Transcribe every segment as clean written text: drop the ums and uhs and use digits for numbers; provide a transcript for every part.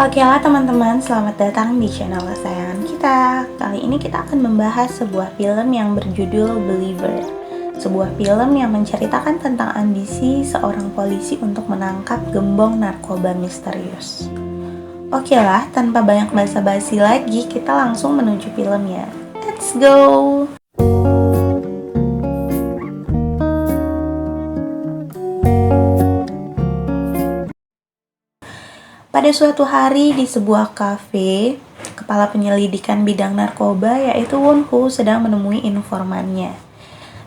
Oke lah teman-teman, selamat datang di channel kesayangan kita. Kali ini kita akan membahas sebuah film yang berjudul Believer. Sebuah film yang menceritakan tentang ambisi seorang polisi untuk menangkap gembong narkoba misterius. Oke lah, tanpa banyak basa-basi lagi, kita langsung menuju filmnya. Let's go! Pada suatu hari di sebuah kafe, kepala penyelidikan bidang narkoba yaitu Won-ho sedang menemui informannya.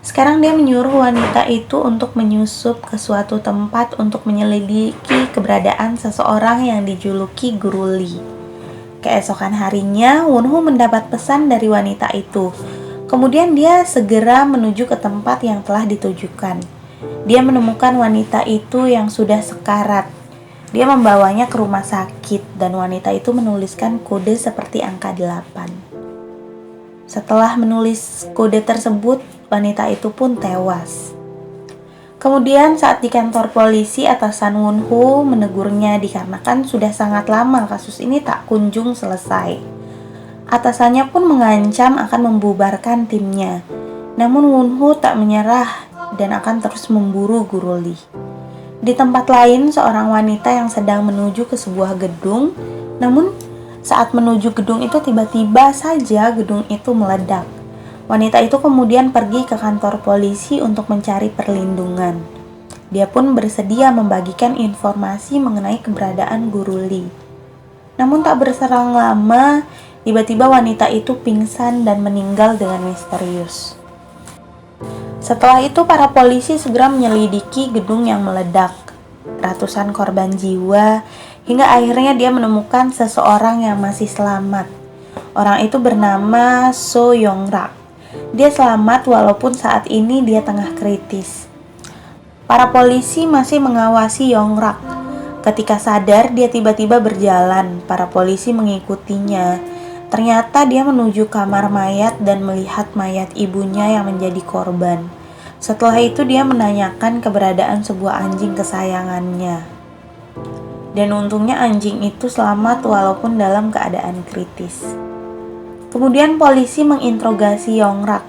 Sekarang dia menyuruh wanita itu untuk menyusup ke suatu tempat untuk menyelidiki keberadaan seseorang yang dijuluki Guru Lee. Keesokan harinya, Won-ho mendapat pesan dari wanita itu. Kemudian dia segera menuju ke tempat yang telah ditujukan. Dia menemukan wanita itu yang sudah sekarat. Dia membawanya ke rumah sakit dan wanita itu menuliskan kode seperti angka 8. Setelah menulis kode tersebut, wanita itu pun tewas. Kemudian saat di kantor polisi, atasan Won-ho menegurnya dikarenakan sudah sangat lama kasus ini tak kunjung selesai. Atasannya pun mengancam akan membubarkan timnya. Namun Won-ho tak menyerah dan akan terus memburu Guru Lee. Di tempat lain, seorang wanita yang sedang menuju ke sebuah gedung, namun saat menuju gedung itu tiba-tiba saja gedung itu meledak. Wanita itu kemudian pergi ke kantor polisi untuk mencari perlindungan. Dia pun bersedia membagikan informasi mengenai keberadaan Guru Lee. Namun tak berselang lama, tiba-tiba wanita itu pingsan dan meninggal dengan misterius. Setelah itu para polisi segera menyelidiki gedung yang meledak. Ratusan korban jiwa, hingga akhirnya dia menemukan seseorang yang masih selamat. Orang itu bernama So Yong-rak. Dia selamat walaupun saat ini dia tengah kritis. Para polisi masih mengawasi Yong-rak. Ketika sadar, dia tiba-tiba berjalan. Para polisi mengikutinya. Ternyata dia menuju kamar mayat dan melihat mayat ibunya yang menjadi korban. Setelah itu dia menanyakan keberadaan sebuah anjing kesayangannya. Dan untungnya anjing itu selamat walaupun dalam keadaan kritis. Kemudian polisi menginterogasi Yong-rak,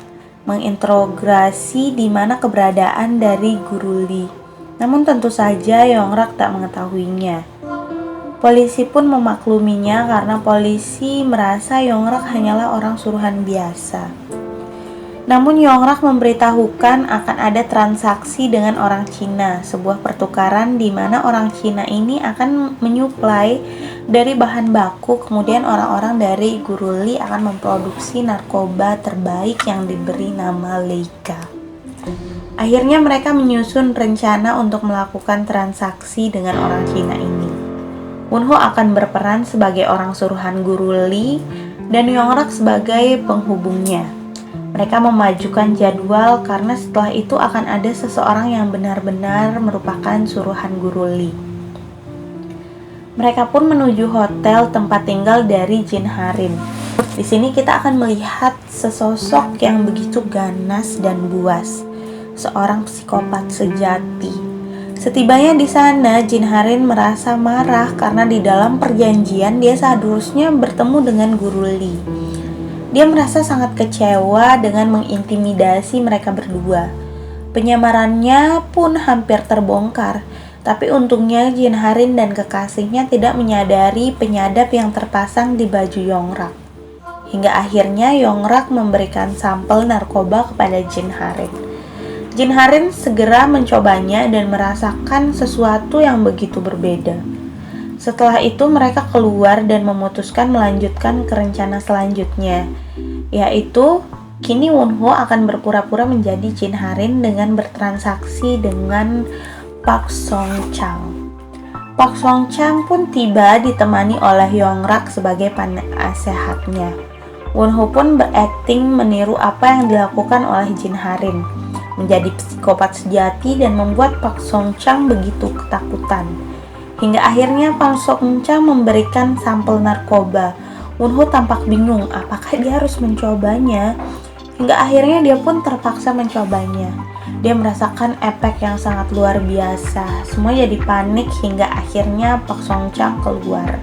menginterogasi di mana keberadaan dari Guru Lee. Namun tentu saja Yong-rak tak mengetahuinya. Polisi pun memakluminya karena polisi merasa Yong-rak hanyalah orang suruhan biasa. Namun Yong-rak memberitahukan akan ada transaksi dengan orang Cina, sebuah pertukaran di mana orang Cina ini akan menyuplai dari bahan baku, kemudian orang-orang dari Guru Lee akan memproduksi narkoba terbaik yang diberi nama Leica. Akhirnya mereka menyusun rencana untuk melakukan transaksi dengan orang Cina ini. Won-ho akan berperan sebagai orang suruhan Guru Lee dan Yong-rak sebagai penghubungnya. Mereka memajukan jadwal karena setelah itu akan ada seseorang yang benar-benar merupakan suruhan Guru Lee. Mereka pun menuju hotel tempat tinggal dari Jin Harin. Di sini kita akan melihat sesosok yang begitu ganas dan buas, seorang psikopat sejati. Setibanya di sana, Jin Harin merasa marah karena di dalam perjanjian dia seharusnya bertemu dengan Guru Lee. Dia merasa sangat kecewa dengan mengintimidasi mereka berdua. Penyamarannya pun hampir terbongkar, tapi untungnya Jin Harin dan kekasihnya tidak menyadari penyadap yang terpasang di baju Yong-rak. Hingga akhirnya Yong-rak memberikan sampel narkoba kepada Jin Harin. Jin Harin segera mencobanya dan merasakan sesuatu yang begitu berbeda. Setelah itu mereka keluar dan memutuskan melanjutkan ke rencana selanjutnya, yaitu kini Won-ho akan berpura-pura menjadi Jin Harin dengan bertransaksi dengan Park Song-chang. Park Song-chang pun tiba ditemani oleh Yong-rak sebagai penasehatnya. Won-ho pun berakting meniru apa yang dilakukan oleh Jin Harin, menjadi psikopat sejati dan membuat Park Song-chang begitu ketakutan. Hingga akhirnya Park Song-chang memberikan sampel narkoba. Won-ho tampak bingung apakah dia harus mencobanya. Hingga akhirnya dia pun terpaksa mencobanya. Dia merasakan efek yang sangat luar biasa. Semua jadi panik hingga akhirnya Park Song-chang keluar.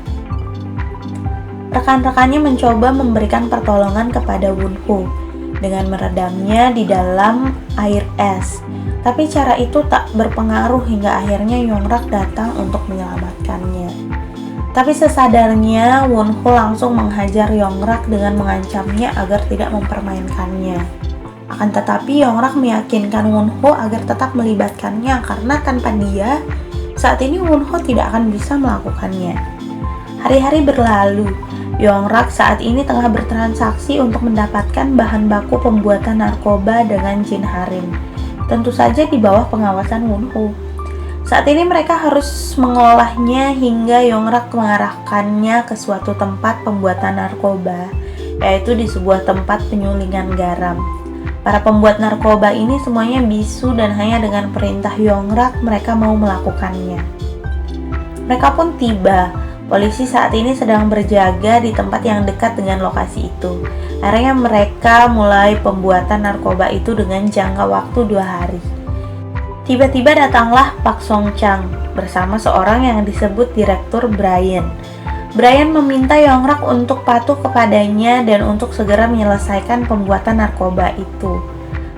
Rekan-rekannya mencoba memberikan pertolongan kepada Won-ho dengan meredamnya di dalam air es. Tapi cara itu tak berpengaruh hingga akhirnya Yong-rak datang untuk menyelamatkannya. Tapi sesadarnya, Won-ho langsung menghajar Yong-rak dengan mengancamnya agar tidak mempermainkannya. Akan tetapi Yong-rak meyakinkan Won-ho agar tetap melibatkannya karena tanpa dia, saat ini Won-ho tidak akan bisa melakukannya. Hari-hari berlalu. Yong-rak saat ini tengah bertransaksi untuk mendapatkan bahan baku pembuatan narkoba dengan Jin Harin. Tentu saja di bawah pengawasan Won-ho. Saat ini mereka harus mengolahnya hingga Yong-rak mengarahkannya ke suatu tempat pembuatan narkoba, yaitu di sebuah tempat penyulingan garam. Para pembuat narkoba ini semuanya bisu dan hanya dengan perintah Yong-rak mereka mau melakukannya. Mereka pun tiba. Polisi saat ini sedang berjaga di tempat yang dekat dengan lokasi itu. Akhirnya mereka mulai pembuatan narkoba itu dengan jangka waktu 2 hari. Tiba-tiba datanglah Pak Song Chang bersama seorang yang disebut Direktur Brian. Brian meminta Yong-rak untuk patuh kepadanya dan untuk segera menyelesaikan pembuatan narkoba itu.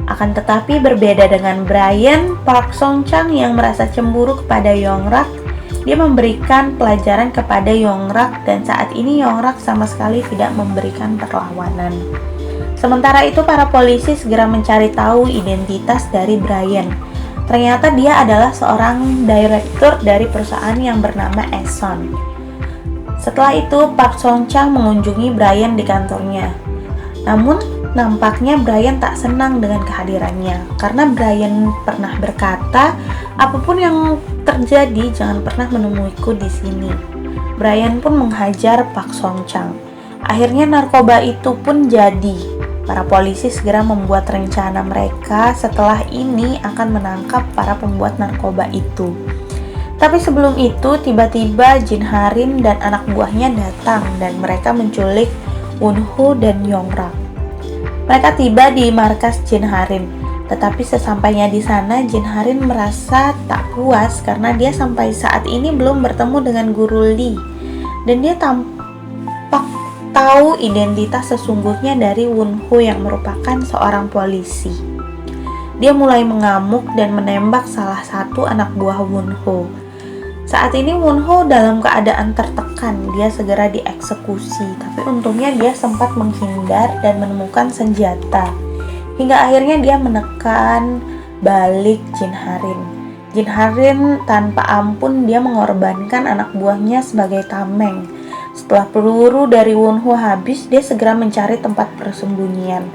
Akan tetapi berbeda dengan Brian, Pak Song Chang yang merasa cemburu kepada Yong-rak, dia memberikan pelajaran kepada Yong-rak dan saat ini Yong-rak sama sekali tidak memberikan perlawanan. Sementara itu para polisi segera mencari tahu identitas dari Brian. Ternyata dia adalah seorang direktur dari perusahaan yang bernama Eson. Setelah itu Park Song Chang mengunjungi Brian di kantornya. Namun nampaknya Brian tak senang dengan kehadirannya karena Brian pernah berkata, apapun yang terjadi jangan pernah menemuiku di sini. Brian pun menghajar Pak Song Chang. Akhirnya narkoba itu pun jadi. Para polisi segera membuat rencana mereka setelah ini akan menangkap para pembuat narkoba itu. Tapi sebelum itu tiba-tiba Jin Harin dan anak buahnya datang dan mereka menculik Won-ho dan Yong-rak. Mereka tiba di markas Jin Harin. Tetapi sesampainya di sana, Jin Harin merasa tak puas karena dia sampai saat ini belum bertemu dengan Guru Lee. Dan dia tampak tahu identitas sesungguhnya dari Won-ho yang merupakan seorang polisi. Dia mulai mengamuk dan menembak salah satu anak buah Won-ho. Saat ini Won-ho dalam keadaan tertekan, dia segera dieksekusi. Tapi untungnya dia sempat menghindar dan menemukan senjata. Hingga akhirnya dia menekan balik Jin Harin. Jin Harin tanpa ampun dia mengorbankan anak buahnya sebagai tameng. Setelah peluru dari Won-ho habis, dia segera mencari tempat persembunyian.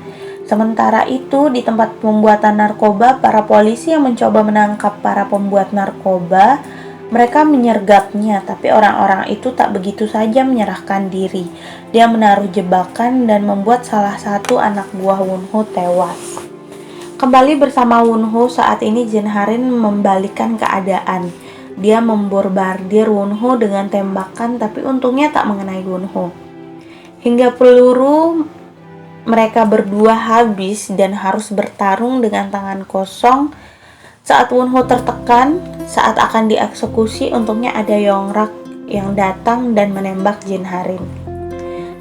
Sementara itu di tempat pembuatan narkoba, para polisi yang mencoba menangkap para pembuat narkoba, mereka menyergapnya, tapi orang-orang itu tak begitu saja menyerahkan diri. Dia menaruh jebakan dan membuat salah satu anak buah Won-ho tewas. Kembali bersama Won-ho, saat ini Jin Harin membalikkan keadaan. Dia membombardir Won-ho dengan tembakan, tapi untungnya tak mengenai Won-ho. Hingga peluru mereka berdua habis dan harus bertarung dengan tangan kosong. Saat Won-ho tertekan, saat akan dieksekusi, untungnya ada Yong-rak yang datang dan menembak Jin Harin.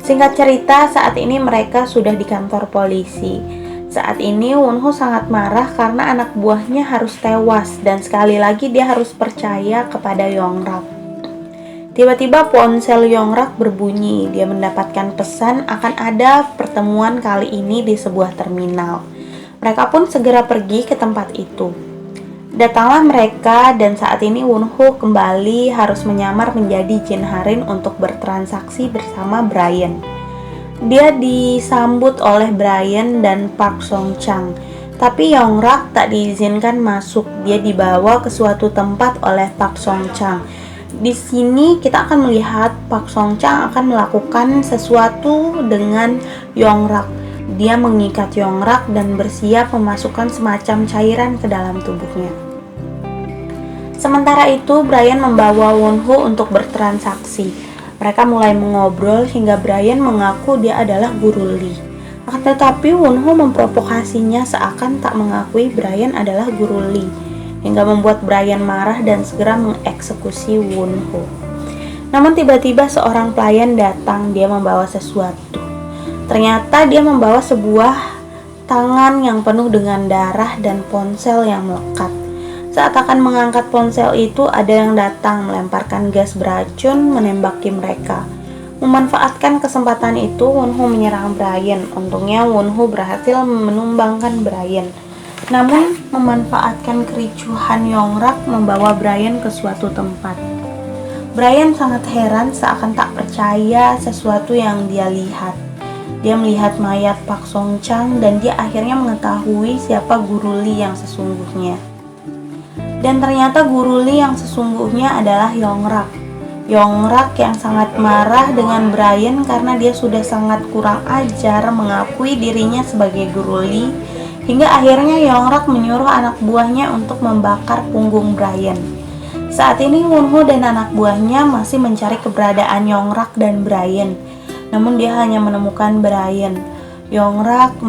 Singkat cerita, saat ini mereka sudah di kantor polisi. Saat ini Won-ho sangat marah karena anak buahnya harus tewas dan sekali lagi dia harus percaya kepada Yong-rak. Tiba-tiba ponsel Yong-rak berbunyi. Dia mendapatkan pesan akan ada pertemuan kali ini di sebuah terminal. Mereka pun segera pergi ke tempat itu. Datanglah mereka dan saat ini Won-ho kembali harus menyamar menjadi Jin Harin untuk bertransaksi bersama Brian. Dia disambut oleh Brian dan Park Song Chang. Tapi Yong-rak tak diizinkan masuk. Dia dibawa ke suatu tempat oleh Park Song Chang. Di sini kita akan melihat Park Song Chang akan melakukan sesuatu dengan Yong-rak. Dia mengikat Yong-rak dan bersiap memasukkan semacam cairan ke dalam tubuhnya. Sementara itu, Brian membawa Won-ho untuk bertransaksi. Mereka mulai mengobrol hingga Brian mengaku dia adalah Guru Lee. Akan tetapi Won-ho memprovokasinya seakan tak mengakui Brian adalah Guru Lee, hingga membuat Brian marah dan segera mengeksekusi Won-ho. Namun tiba-tiba seorang pelayan datang, dia membawa sesuatu. Ternyata dia membawa sebuah tangan yang penuh dengan darah dan ponsel yang melekat. Saat akan mengangkat ponsel itu, ada yang datang melemparkan gas beracun menembaki mereka. Memanfaatkan kesempatan itu, Wonho menyerang Brian. Untungnya Wonho berhasil menumbangkan Brian. Namun, memanfaatkan kericuhan Yongrak membawa Brian ke suatu tempat. Brian sangat heran seakan tak percaya sesuatu yang dia lihat. Dia melihat mayat Pak Song Chang dan dia akhirnya mengetahui siapa Guru Li yang sesungguhnya. Dan ternyata Guru Li yang sesungguhnya adalah Yongrak. Yongrak yang sangat marah dengan Brian karena dia sudah sangat kurang ajar mengakui dirinya sebagai Guru Li, hingga akhirnya Yongrak menyuruh anak buahnya untuk membakar punggung Brian. Saat ini Wonho dan anak buahnya masih mencari keberadaan Yongrak dan Brian. Namun dia hanya menemukan Brian. Yongrak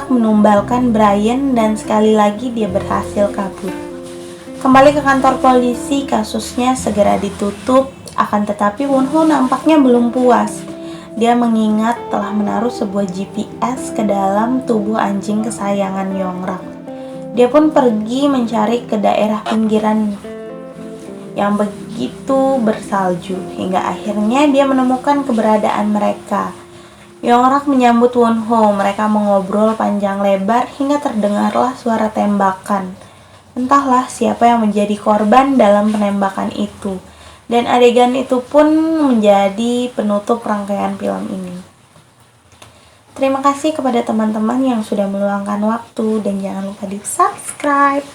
menumbalkan Brian dan sekali lagi dia berhasil kabur. Kembali ke kantor polisi, kasusnya segera ditutup. Akan tetapi Wonho nampaknya belum puas. Dia mengingat telah menaruh sebuah GPS ke dalam tubuh anjing kesayangan Yongrak. Dia pun pergi mencari ke daerah pinggiran yang begitu bersalju, hingga akhirnya dia menemukan keberadaan mereka. Yongrak menyambut Wonho, mereka mengobrol panjang lebar hingga terdengarlah suara tembakan. Entahlah siapa yang menjadi korban dalam penembakan itu, dan adegan itu pun menjadi penutup rangkaian film ini. Terima kasih kepada teman-teman yang sudah meluangkan waktu dan jangan lupa di subscribe.